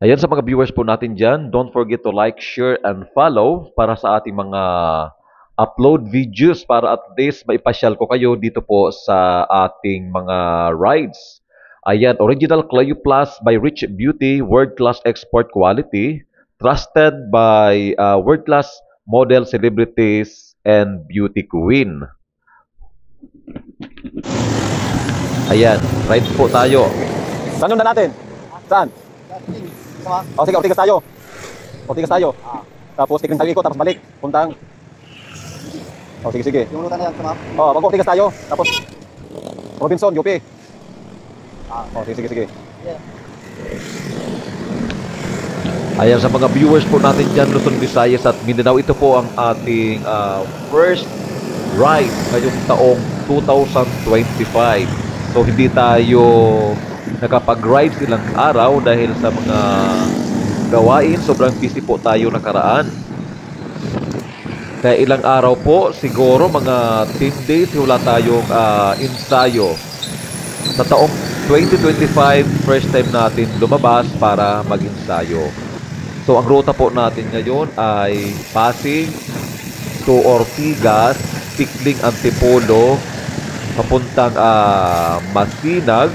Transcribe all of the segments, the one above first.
Ayan sa mga viewers po natin dyan, don't forget to like, share, and follow para sa ating mga upload videos para at least maipasyal ko kayo dito po sa ating mga rides. Ayan, original Clayo Plus by Rich Beauty, world-class export quality, trusted by world-class model celebrities and beauty queen. Ayan, rides po tayo. Saan yung natin? Saan? O sige, Ortigas tayo. Ortigas tayo. Tapos tikling tayo ikot, tapos balik. Puntang. O sige, sige. Yung ruta na yan, ma'am. O, bago Ortigas tayo. Tapos Robinson, UP. O sige, sige, sige. Ayan, sa mga viewers po natin dyan, Luzon, Visayas at Mindanao, ito po ang ating first ride ngayong taong 2025. So, hindi tayo nakapag-ride silang araw dahil sa mga gawain. Sobrang busy po tayo nakaraan. Kaya ilang araw po, siguro mga 10 days, wala tayong ensayo. Sa taong 2025, first time natin lumabas para mag-ensayo. So, ang ruta po natin ngayon ay Pasig to Ortigas, Tikling, Antipolo, papuntang Masinag,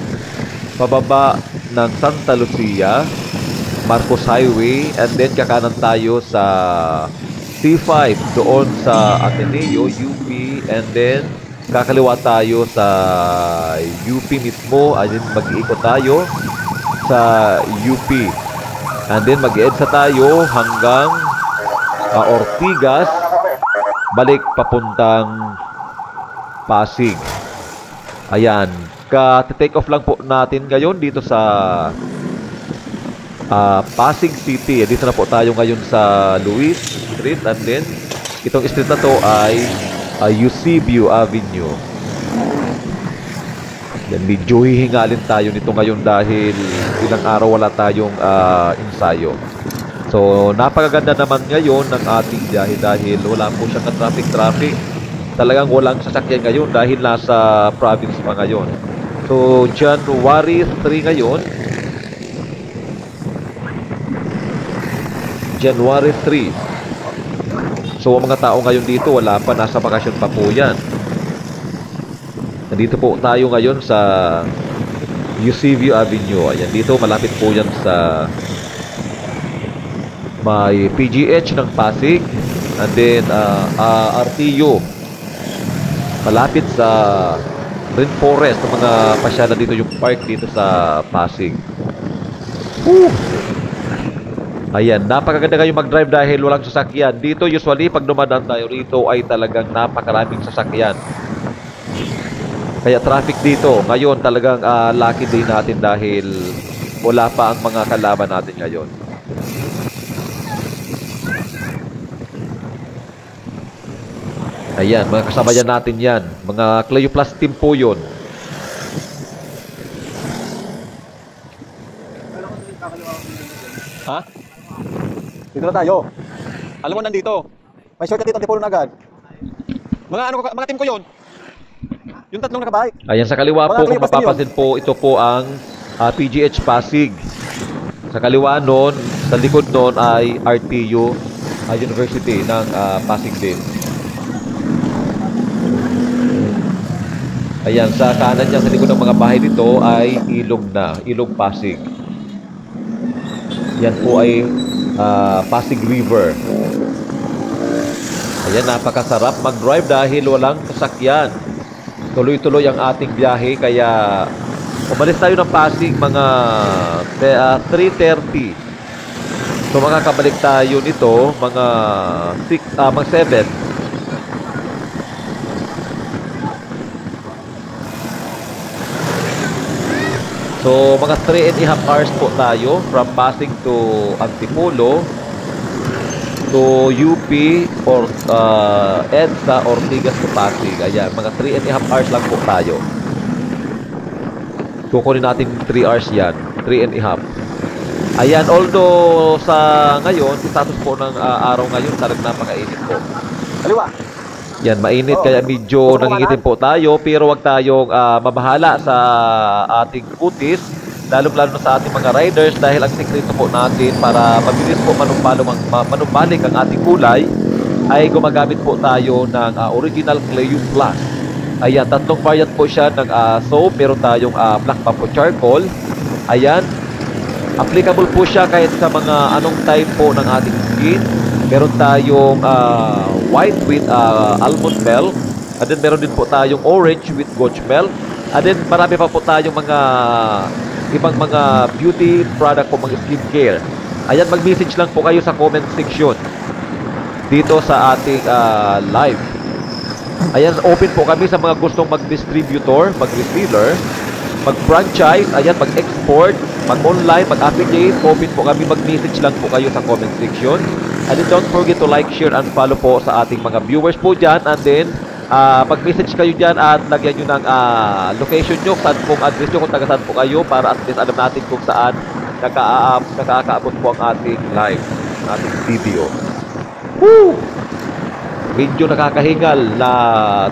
pababa ng Santa Lucia, Marcos Highway, and then kakanan tayo sa C5 doon sa Ateneo, UP, and then kakaliwa tayo sa UP mismo, and then mag-iikot tayo sa UP. And then mag-EDSA tayo hanggang Ortigas, balik papuntang Pasig. Ayan, ka-take off lang po natin ngayon dito sa Pasig City. Dito na po tayo ngayon sa Luis Street, and then itong street na to ay Eusebio Avenue. Yan, medyo hihingalin tayo nito ngayon dahil ilang araw wala tayong ensayo. So, napakaganda naman ngayon ng ating biyahe dahil wala po siyang traffic. Talagang walang sasakyan ngayon dahil nasa province pa ngayon. So, January 3 ngayon. January 3. So, ang mga tao ngayon dito, wala pa, nasa bakasyon pa po yan. Nandito po tayo ngayon sa Eusebio Avenue. Ayan, dito malapit po yan sa may PGH ng Pasig, and then RTU. Malapit sa Rainforest, ng mga pasyalan dito, yung park dito sa Pasig. Ayan, napakaganda kayo mag-drive dahil walang sasakyan. Dito usually pag dumadaan tayo rito ay talagang napakaraming sasakyan. Kaya traffic dito. Ngayon talagang lucky day natin dahil wala pa ang mga kalaban natin ngayon. Ayan, mga kasabayan natin yan. Mga Clayo Plus team po yun. Ha? Dito na tayo. Alam mo nandito. May shortcut dito, Antipolo na agad. Mga team ko yun. Yung tatlong nakabike. Ayan, sa kaliwa po, kung mapapansin po, ito po ang PGH Pasig. Sa kaliwa nun, sa likod nun ay RTU University ng Pasig din. Ayan, sa kanan niya, sa likod ng mga bahay dito ay Ilog Pasig. Yan po ay Pasig River. Ayan, napakasarap mag-drive dahil walang sasakyan. Tuloy-tuloy ang ating biyahe, kaya umalis tayo ng Pasig mga 3:30. So makakabalik tayo nito mga 7. So mga 3.5 hours po tayo from Pasig to Antipolo to UP or EDSA Ortigas to Pasig. Ayan, mga 3.5 hours lang po tayo. Kukunin natin 3 hours yan. 3.5. Ayan, although sa ngayon, status po ng araw ngayon, talagang napakainit po. Kaliwa. Yan, mainit kaya medyo nangingitim po tayo, pero wag tayong mabahala sa ating kutis lalong-lalo na sa ating mga riders dahil ang sekreto po natin para mabilis po manumbalik ang ating kulay ay gumagamit po tayo ng original Cleo Plus. Ayan, tatlong variant po siya ng soap. Meron tayong black bamboo charcoal. Ayan, applicable po siya kahit sa mga anong type po ng ating skin. Meron tayong white with almond milk. And then meron din po tayong orange with goat milk. And then marami pa po tayong mga ibang mga beauty product po, mga skincare. Ayan, mag-message lang po kayo sa comment section dito sa ating live. Ayan, open po kami sa mga gustong mag-distributor, mag-reseller, mag-franchise, ayan, mag-export, mag-online, mag-affiliate. Open po kami, mag-message lang po kayo sa comment section. And then don't forget to like, share, and follow po sa ating mga viewers po dyan. And then mag-message kayo dyan at lagyan nyo ng location nyo, saan pong address nyo, kung taga saan po kayo, para at least alam natin kung saan nakakaabot po ang ating live, ating video. Woo! Medyo nakakahingal na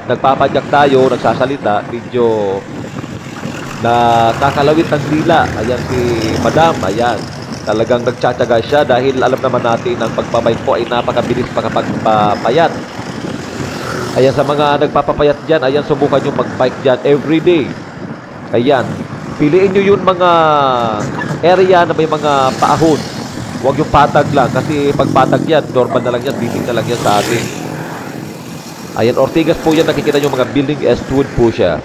nagpapadyak tayo, nagsasalita, medyo nakakalawit ng dila. Ayan si Madam, ayan. Talagang nagtsatsaga siya dahil alam naman natin ang pagpabike po ay napakabilis pagpapayat. Ayan, sa mga nagpapapayat dyan, ayan, subukan nyo mag-bike dyan everyday. Ayan, piliin nyo yun mga area na may mga paahon. Huwag yung patag lang, kasi pag patag yan, normal na lang yan, biting na lang yan sa atin. Ayan, Ortigas po yan, nakikita nyo mga building Eastwood po siya.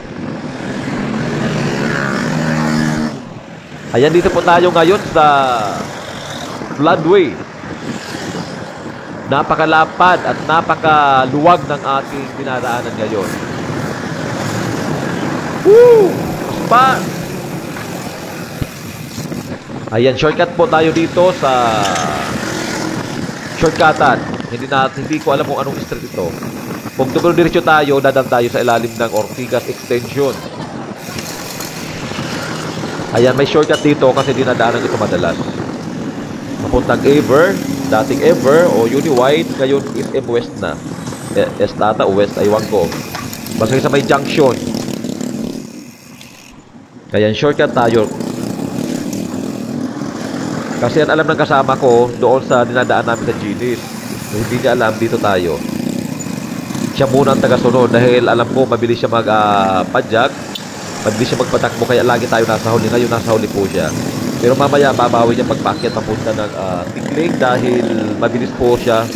Ayan, dito po tayo ngayon sa floodway. Napakalapad at napakaluwag ng ating dinadaanan ngayon. Woo! Paspas! Ayan, shortcut po tayo dito sa shortcutan. Hindi ko alam kung anong street ito. Kung dumiretso tayo, dadaan tayo sa ilalim ng Ortigas Extension. Ayan, may shortcut dito kasi dinadaanan ito madalas. Papuntang Ever, dating Ever o Uniwide, ngayon SM West na. Estata o West, aywan ko. Basta sa may junction. Kaya shortcut tayo. Kasi yan alam ng kasama ko doon sa dinadaan namin sa Ginis. Hindi niya alam, dito tayo. Siya muna ang tagasunod dahil alam ko mabilis siya magpadyak. Mabilis siya magpatakbo, kaya lagi tayo nasa huli. Ngayon nasa huli po siya. Pero mamaya babawi niya pagpaakyat papunta ng Tingling dahil mabilis po siya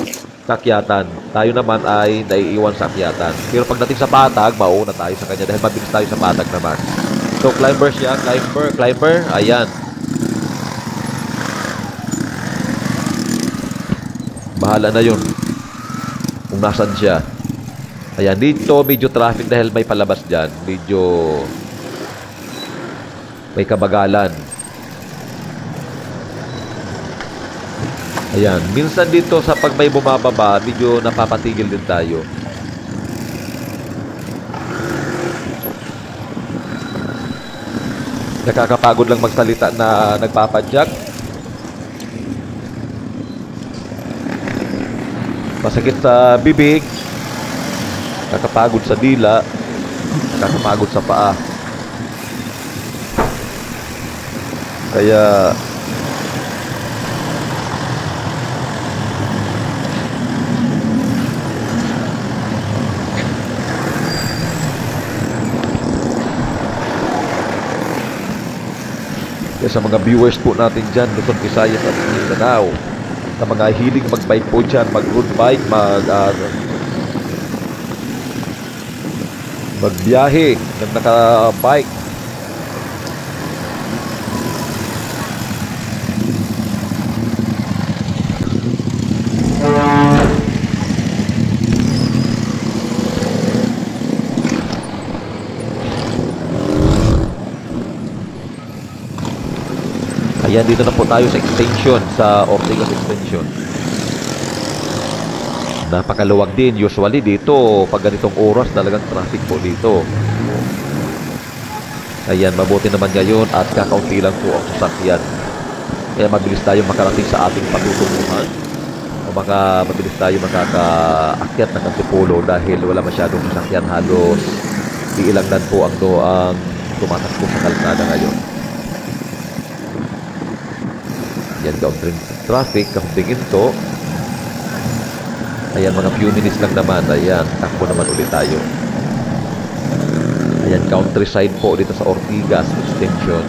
sa akyatan. Tayo naman ay naiiwan sa akyatan. Pero pagdating sa patag, mauna tayo sa kanya dahil mabilis tayo sa patag naman. So climber siya, climber, ayan. Bahala na yun kung nasan siya. Ayan, dito medyo traffic dahil may palabas dyan. Medyo may kabagalan. Ayan, minsan dito sa pag may bumababa, medyo napapatigil din tayo. Nakakapagod lang magsalita na nagpapadyak. Masakit sa bibig, nakakapagod sa dila, nakakapagod sa paa. Kaya sa mga viewers po natin dyan, Luzon, Visayas at Mindanao, sa mga hilig mag-bike po dyan, mag-road bike, magbiyahe ng naka-bike. Ayan, dito na po tayo sa extension, sa Ortigas Extension. Napakaluwag din. Usually dito, pag ganitong oras, talagang traffic po dito. Ayan, mabuti naman ngayon at kakaunti lang po ang sasakyan. Kaya mabilis tayo makarating sa ating patutunguhan. O mabilis tayo makakaakyat ng Antipolo dahil wala masyadong sasakyan. Halos iilang po ang tumatakbo sa kalsada ngayon. Ayan, countering traffic, kaunting to. Ayan, mga few minutes lang naman. Ayan, takbo naman ulit tayo. Ayan, countryside po dito sa Ortigas Extension.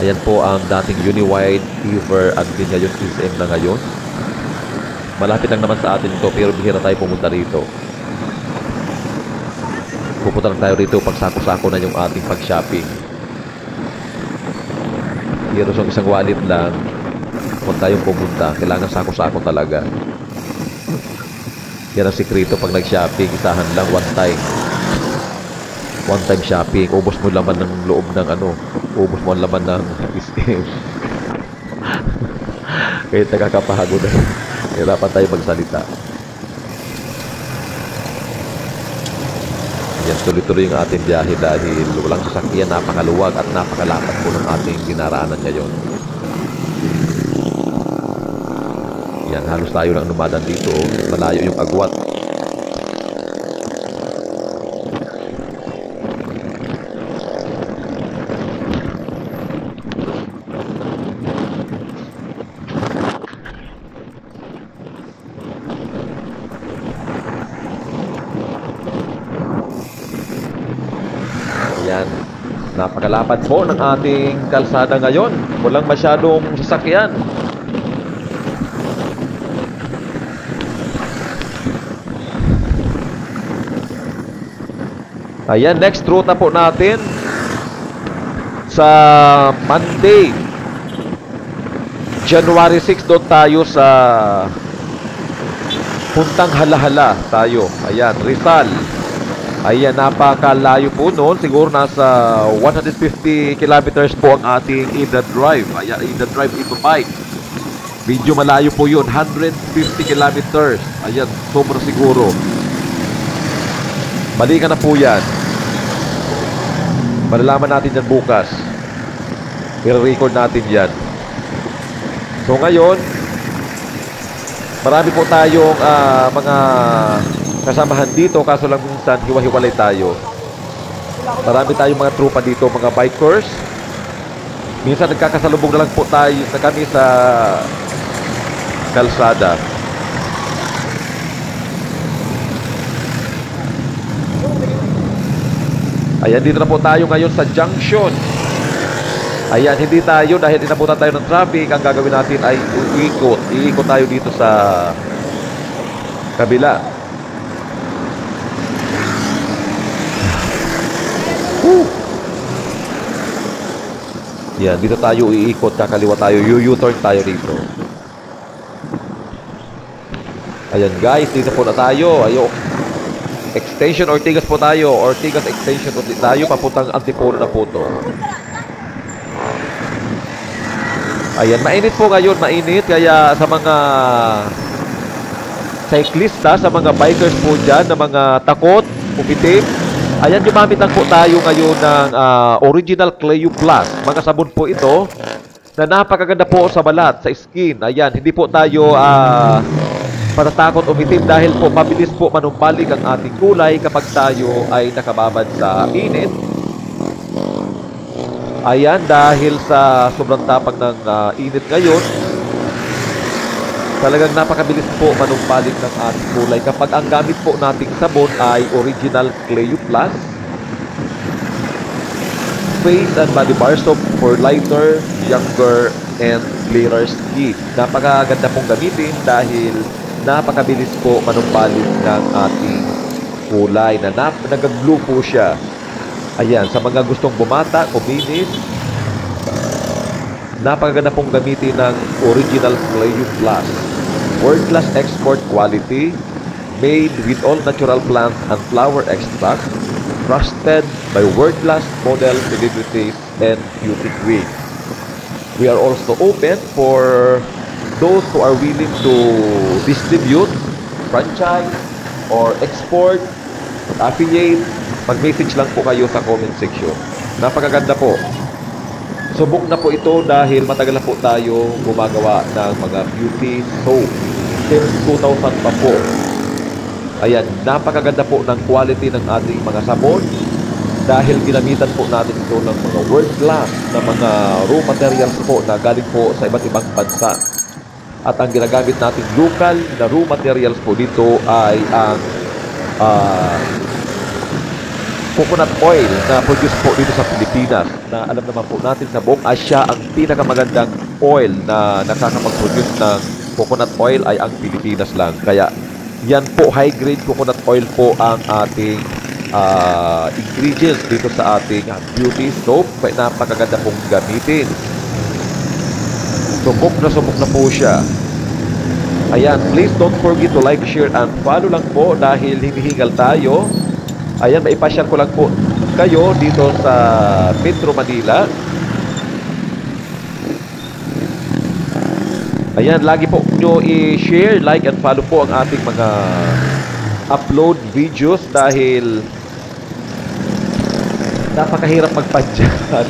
Ayan po ang dating Uniwide Fever at din ngayon SM na ngayon. Malapit lang naman sa atin ito pero bihira tayo pumunta rito. Pupunta lang tayo rito pag sako-sako na yung ating pag-shopping. Pero sa isang wallet lang, kung tayong pumunta, kailangan sako-sako talaga. Yan ang sikreto pag nag-shopping, isahan lang one time. One time shopping, ubos mo laman ng loob ng ubos mo ang laman ng SM. Kahit nakakapahagod na. Hirapan tayo magsalita. Yan, tuloy-tuloy yung ating biyahe dahil walang sasakyan, napakaluwag at napakalapat po ng ating dinaraanan ngayon. Yan, halos tayo lang numadan dito. Malayo yung agwat. Yan, napakalapad po ng ating kalsada ngayon. Walang masyadong sasakyan. Ayan, next ruta po natin sa Monday, January 6, doon tayo sa Puntang Halahala tayo. Ayan, Rizal. Ayan, napakalayo po noon. Siguro nasa 150 kilometers po ang ating Ida Drive. Ayan, Ida Drive e-bike. Medyo malayo po yun, 150 kilometers. Ayan, sobrang siguro. Balikan na po yan. Malalaman natin yan bukas. I-record natin yan. So ngayon, marami po tayong mga kasamahan dito. Kaso lang minsan, hiwa-hiwalay tayo. Marami tayong mga trupa dito, mga bikers. Minsan nagkakasalubong na lang po tayo na kami sa kalsada. Ayan, dito na po tayo ngayon sa junction. Ayan, hindi tayo dahil inabutan tayo ng traffic. Ang gagawin natin ay iikot. Iikot tayo dito sa kabila. Yan, dito tayo iikot. Kakaliwa tayo. U-turn tayo dito. Ayan guys, dito po na tayo. Ayo. Extension Ortigas po tayo. Ortigas Extension tayo. Papuntang Antipolo na po to. Ayan, mainit po ngayon. Mainit. Kaya sa mga cyclista, sa mga bikers po dyan, na mga takot, umitim, ayan, gumamit lang po tayo ngayon ng original Cleo Plus. Mga sabon po ito na napakaganda po sa balat, sa skin. Ayan, hindi po tayo patatakot umitim dahil po mabilis po manumbalik ang ating kulay kapag tayo ay nakababad sa init. Ayan, dahil sa sobrang tapang ng init ngayon, talagang napakabilis po manumbalik ng ating kulay kapag ang gamit po nating sabon ay original Cleo Plus face and body bar soap for lighter, younger, and clearer skin. Napakaganda pong gamitin dahil napakabilis po manumbalik ng ating kulay na nag-glue po siya. Ayan, sa mga gustong bumata, kuminis, napakaganda pong gamitin ng original Cleo Plus. World class export quality, made with all natural plant and flower extract, trusted by world class model celebrities and beauty queens. We are also open for those who are willing to distribute, franchise, or export, affiliate. Mag-message lang po kayo sa comment section. Napakaganda po. Subok na po ito dahil matagal na po tayo gumagawa ng mga beauty soap. Since 2000 pa po. Ayan, napakaganda po ng quality ng ating mga sabon. dahil ginamitan po natin ito ng mga world class na mga raw materials po na galing po sa iba't ibang bansa. At ang ginagamit nating local na raw materials po dito ay ang coconut oil na produce po dito sa Pilipinas, na alam naman po natin sa buong Asia ang pinakamagandang oil na nakakapag-produce ng coconut oil ay ang Pilipinas lang. Kaya yan po, high grade coconut oil po ang ating ingredients dito sa ating beauty soap. Kaya napakaganda pong gamitin. Subok na po siya. Ayan, please don't forget to like, share, and follow lang po dahil hinihingal tayo. Ayan, maipasyal ko lang po kayo dito sa Metro Manila. Ayan, lagi po nyo i-share, like, and follow po ang ating mga upload videos dahil napakahirap magpadyan.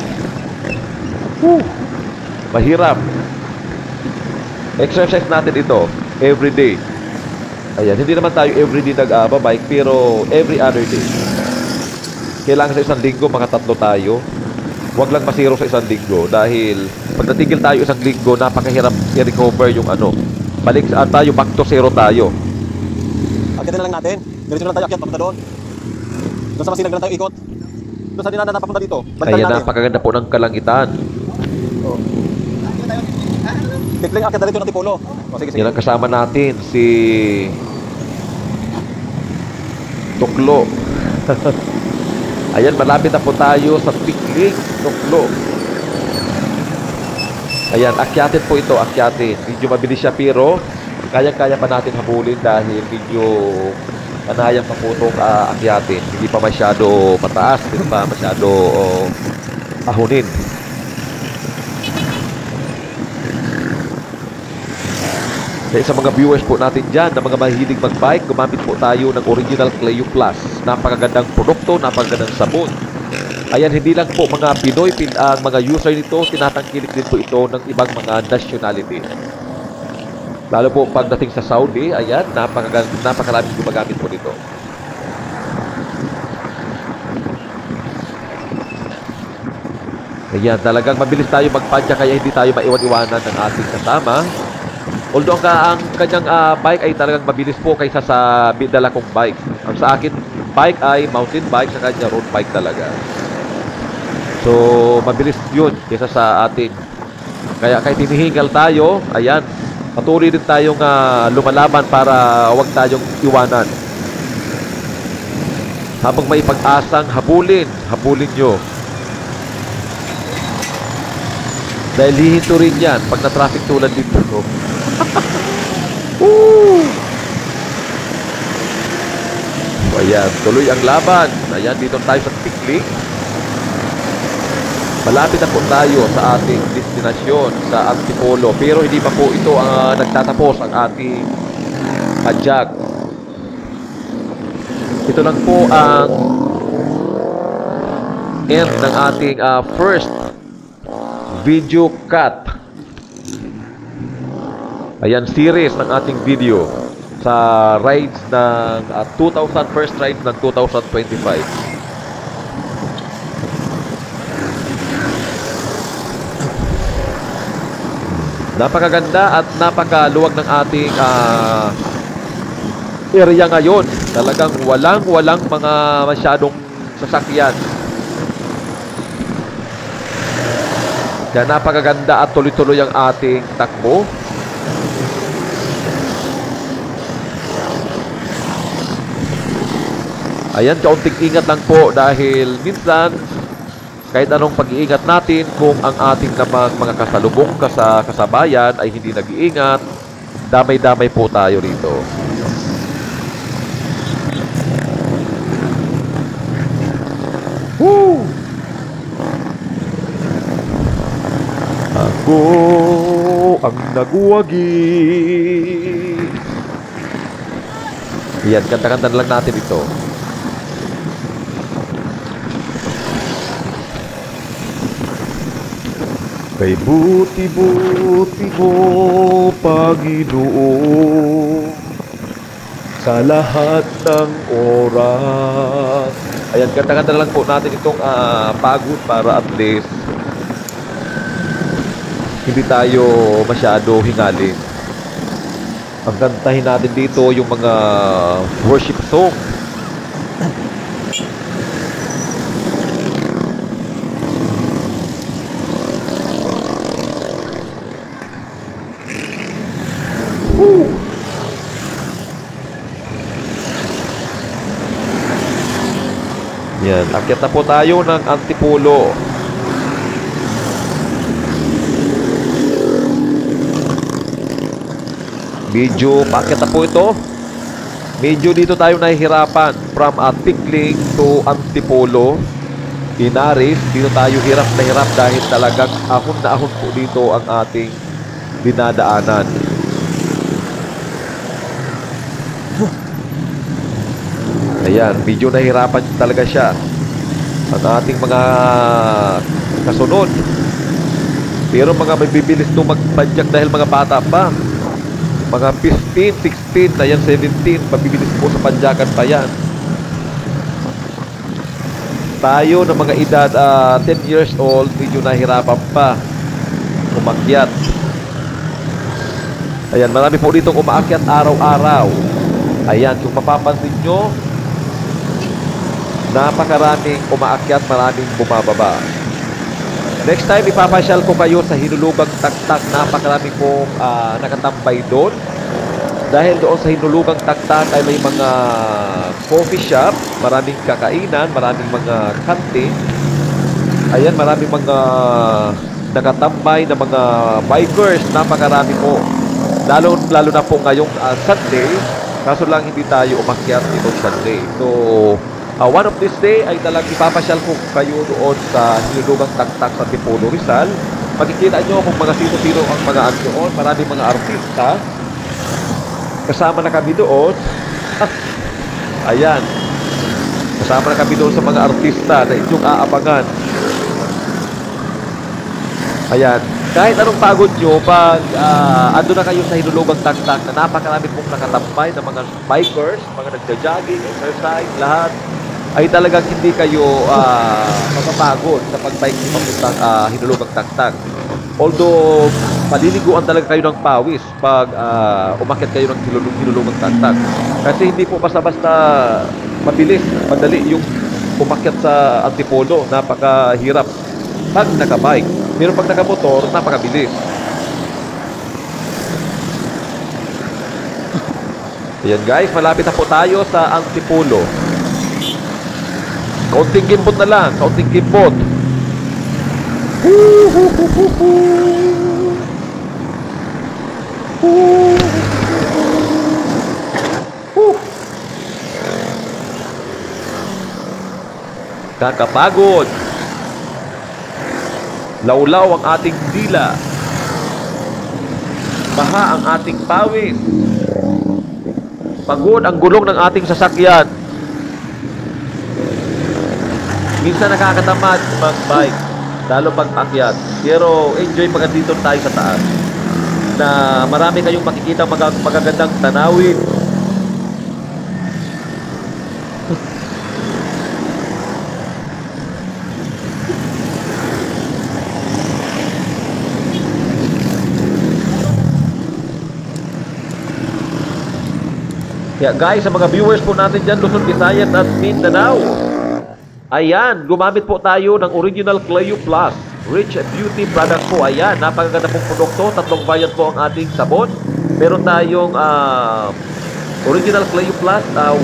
Mahirap. Exercise natin ito everyday. Ayan, hindi naman tayo everyday nag-bike, pero every other day. Kailangan sa isang linggo, mga 3 tayo. Huwag lang masiro sa isang linggo dahil pag natigil tayo isang linggo, napakahirap i-recover yung ano. Balik tayo, back to zero tayo. Agad na lang natin. Diretso na lang tayo, akyat papunta doon. Doon sa Masilag na lang tayo ikot. Doon sa dinaanan na papunta dito. Balikan Ayan, natin. napakaganda po ng kalangitan. Tikling, akyat na dito ng Tipolo. O, sige, sige. Yan ang kasama natin, si Tuklo. Ayan, malapit na po tayo sa Tikling, Tuklo. Ayan, akyatin po ito, akyatin. Medyo mabilis siya pero kaya-kaya pa natin habulin dahil medyo kanayang pa po itong akyatin. Hindi pa masyado pataas, hindi pa masyado ahunin. Kaya sa mga viewers po natin dyan na mga mahilig mag-bike, gumamit po tayo ng original Cleo Plus. Napakagandang produkto, napakagandang sabon. Ayan, hindi lang po mga Pinoy, ang mga user nito, tinatangkilik din po ito ng ibang mga nationality. Lalo po pagdating sa Saudi, ayan, napakaraming gumagamit po nito. Ayan, talagang mabilis tayo magpadya kaya hindi tayo maiwan-iwanan ng ating kasama. Although ang kanyang bike ay talagang mabilis po kaysa sa dala kong bike. Ang sa akin bike ay mountain bike, sa kanya road bike talaga. So, mabilis yun kaysa sa atin. Kaya kahit hinihingal tayo, ayan, patuloy din tayong lumalaban para huwag tayong iwanan. Habang may pag-asang habulin nyo. Dahil hihinto rin yan pag na-traffic tulad dito. So, ayan, tuloy ang laban. Ayan, dito tayo sa Tikling. Malapit na po tayo sa ating destinasyon sa Antipolo. Pero hindi pa po ito ang nagtatapos ang ating padjak. Ito lang po ang end ng ating first video cut. Ayan, series ng ating video sa rides ng first rides ng 2025. Napakaganda at napakaluwag ng ating area ngayon. Talagang walang mga masyadong sasakyan. Kaya napakaganda at tuloy-tuloy ang ating takbo. Ayan, kaunting ingat lang po dahil minsan kahit anong pag-iingat natin, kung ang ating namang mga kasalubong kasabayan ay hindi nag-iingat, damay-damay po tayo rito. Woo! Ako ang naguwagi. Yan, kanta-kanta lang natin ito. Kay buti-buti mo, Panginoon, sa lahat ng oras Ayan, ganda-ganda lang po natin itong pagod para at least hindi tayo masyado hingalin. Ang kantahin natin dito yung mga worship song. Yan, akyat na po tayo ng Antipolo. Medyo paakyat na po ito. Medyo dito tayo nahihirapan. From Atikling to Antipolo, Inaris, dito tayo hirap na hirap dahil talagang ahon na ahon po dito ang ating dinadaanan. Ayan, medyo nahirapan talaga siya. Ang ating mga kasunod. Pero mga mabibilis itong magpadyak dahil mga bata pa. Mga 15, 16, ayan 17, mabibilis po sa padyakan pa yan. Tayo ng mga edad 10 years old, medyo nahirapan pa umakyat. Ayan, marami po dito umaakyat araw-araw. Ayan, kung mapapansin nyo, napakaraming umaakyat, maraming bumababa. Next time, ipapasyal ko kayo sa Hinulugang Taktak. Napakarami pong nakatambay doon. Dahil doon sa Hinulugang Taktak ay may mga coffee shop, maraming kakainan, maraming mga kantin. Ayan, maraming mga nakatambay na mga bikers. Napakarami po. Lalo na po ngayong Sunday. Kaso lang hindi tayo umakyat itong Sunday. So, one of this day ay talagang ipapasyal ko kayo doon sa Hinulugang Taktak sa Antipolo, Rizal. Makikita nyo kung mga sino-sino ang mga doon. Maraming mga artista. Kasama na kami doon. Ayan. Kasama na kami doon sa mga artista na inyong aabangan. Ayan. Kahit anong pagod nyo, pag ando na kayo sa Hinulugang Taktak na napakarami pong nakatambay na mga bikers, mga nagja-jogging, exercise, lahat, ay talagang hindi kayo mapapagod sa pag-bike nyo papuntang Hinulugang Taktak. Although, paliliguan talaga kayo ng pawis pag umakyat kayo ng Hinulugang Taktak. Kasi hindi po basta-basta mabilis, madali yung umakyat sa Antipolo. Napakahirap pag nakabike. Pero pag nakamotor, napakabilis. Ayan guys, malapit na po tayo sa Antipolo. Kaunting gimbot na lang, kaunting gimbot. Kakapagod. Lawlaw ang ating dila. Baha ang ating pawis. Pagod ang gulong ng ating sasakyan. Minsan nakakatamad mag-bike, lalo pag-akyat. Pero enjoy pag dito tayo sa taas. Na marami kayong makikita magagandang tanawin. Kaya guys, sa mga viewers po natin dyan, Luzon, Visayas at Mindanao, ayan, gumamit po tayo ng original Cleo Plus Rich Beauty product po. Ayan, napakaganda pong produkto. 3 variant po ang ating sabon. Meron tayong original Cleo Plus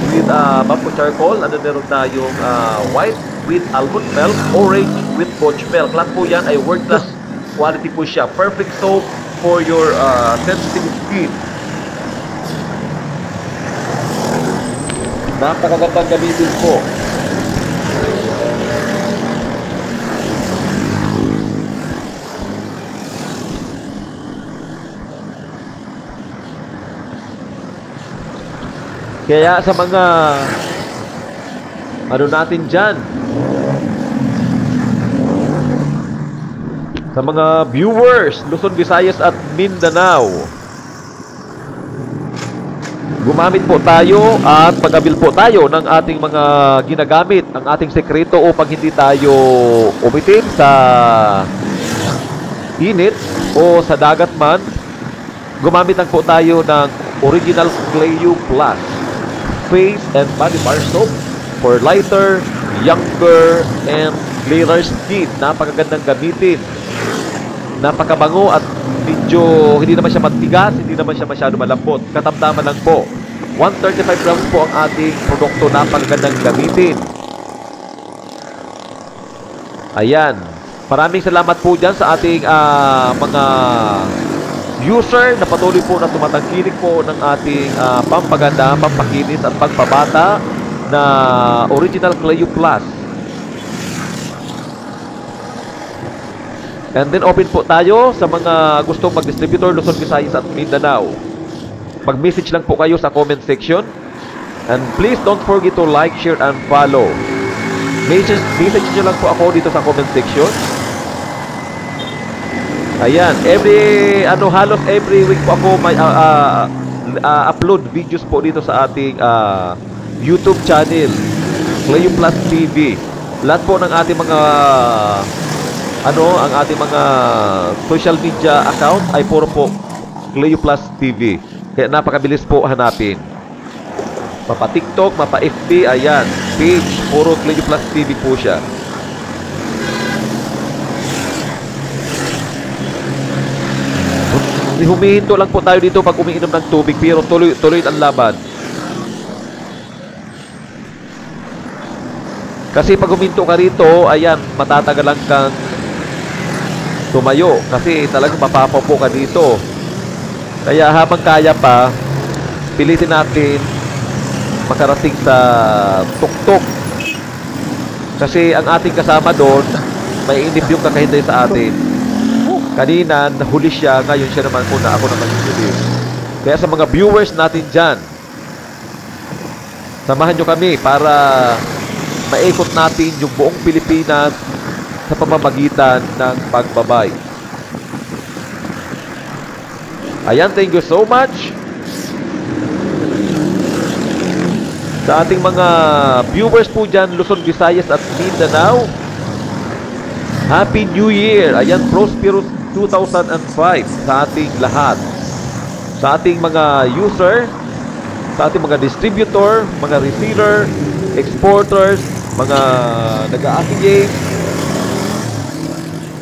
with bamboo charcoal. Ano, meron tayong white with almond milk, orange with coach milk. Lahat po yan ay world class quality po siya. Perfect soap for your sensitive skin. Napakagandang gamitin po. Kaya sa mga ano natin dyan, sa mga viewers Luzon, Visayas at Mindanao, Gumamit po tayo at pag-avail po tayo ng ating mga ginagamit, ang ating sekreto upang hindi tayo umitim sa init o sa dagat man. Gumamit lang po tayo ng Original Cleo Plus Face and Body Bar Soap for lighter, younger, and clearer skin. Napakagandang gamitin. Napakabango at medyo hindi naman siya matigas, hindi naman siya masyado malambot. Katamtaman lang po. 135 grams po ang ating produkto. Napakagandang gamitin. Ayan. Maraming salamat po dyan sa ating mga user na patuloy po na tumatangkilik po ng ating pampaganda, pampakinis at pagpabata na Original Cleo Plus. And then open po tayo sa mga gustong mag-distributor Luzon, Visayas at Mindanao. Mag-message lang po kayo sa comment section. And please don't forget to like, share, and follow. Message nyo lang po ako dito sa comment section. Ayan, halos every week po ako may upload videos po dito sa ating YouTube channel, Cleo Plus TV. Lahat po ng ating mga ang ating mga social media account ay puro po Cleo Plus TV. Kaya napakabilis po hanapin. Mapa TikTok, mapa FB, ayan, page, puro Cleo Plus TV po siya. Humihinto lang po tayo dito pag umiinom ng tubig, pero tuloy ang laban. Kasi pag huminto ka rito, ayan, matatagalan kang tumayo. Kasi talagang mapapaw po ka dito. Kaya habang kaya pa, pilitin natin makarating sa tuktok. Kasi ang ating kasama doon, may inip yung kakahintay sa atin. Kanina, nahuli siya. Ngayon siya naman muna. Ako naman yung huli. Kaya sa mga viewers natin dyan, samahan nyo kami para maikot natin yung buong Pilipinas sa pamamagitan ng pagbabay. Ayan, thank you so much sa ating mga viewers po dyan, Luzon, Visayas at Mindanao. Happy New Year! Ayan, prosperous 2005 sa ating lahat. Sa ating mga user, sa ating mga distributor, mga reseller, exporters, mga nag-affiliate.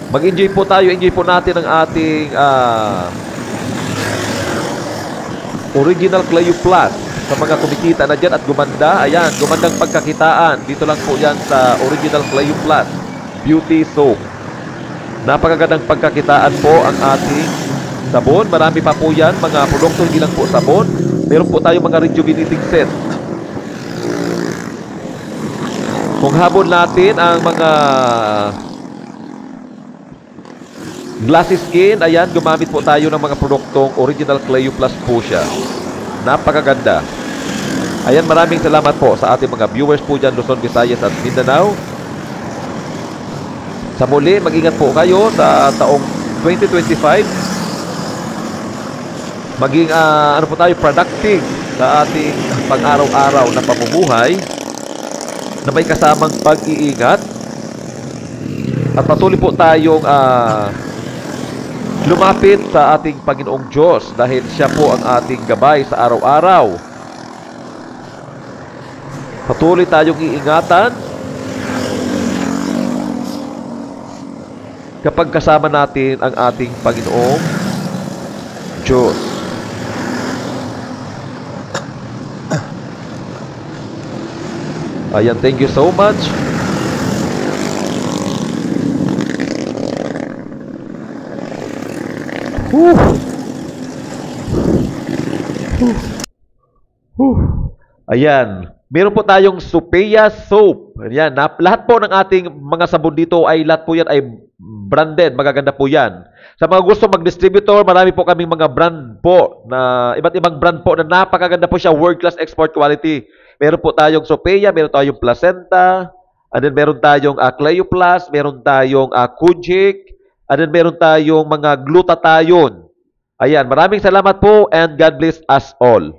Mag-enjoy po tayo, enjoy po natin ang ating Original Cleo Plus sa mga kumikita na dyan at gumanda. Ayan, gumandang pagkakitaan. Dito lang po yan sa Original Cleo Plus Beauty Soap. Napakagandang pagkakitaan po ang ating sabon. Marami pa po yan, mga produkto, hindi lang po sabon. Meron po tayong mga rejuvenating set. Kung habol natin ang mga glassy skin, ayan, gumamit po tayo ng mga produktong Original Cleo Plus po siya. Napakaganda. Ayan, maraming salamat po sa ating mga viewers po dyan, Luzon, Visayas at Mindanao. Sa muli, mag-ingat po kayo sa taong 2025. Maging po tayo productive sa ating pang-araw-araw na pamumuhay na may kasamang pag-iingat. At patuloy po tayong lumapit sa ating Panginoong Diyos dahil siya po ang ating gabay sa araw-araw. Patuloy tayong iingatan kapag kasama natin ang ating Panginoong Diyos. Ayan, thank you so much. Ayan. Meron po tayong Sophia Soap. Ayan. Lahat po ng ating mga sabon dito ay lahat po yan ay branded. Magaganda po yan. Sa mga gusto mag-distributor, marami po kaming mga brand po na iba't ibang brand po na napakaganda po siya. World class export quality. Meron po tayong Sophia, meron tayong Placenta, and then meron tayong Cleo Plus, meron tayong Kujik, and then meron tayong mga glutathione. Ayan, maraming salamat po and God bless us all.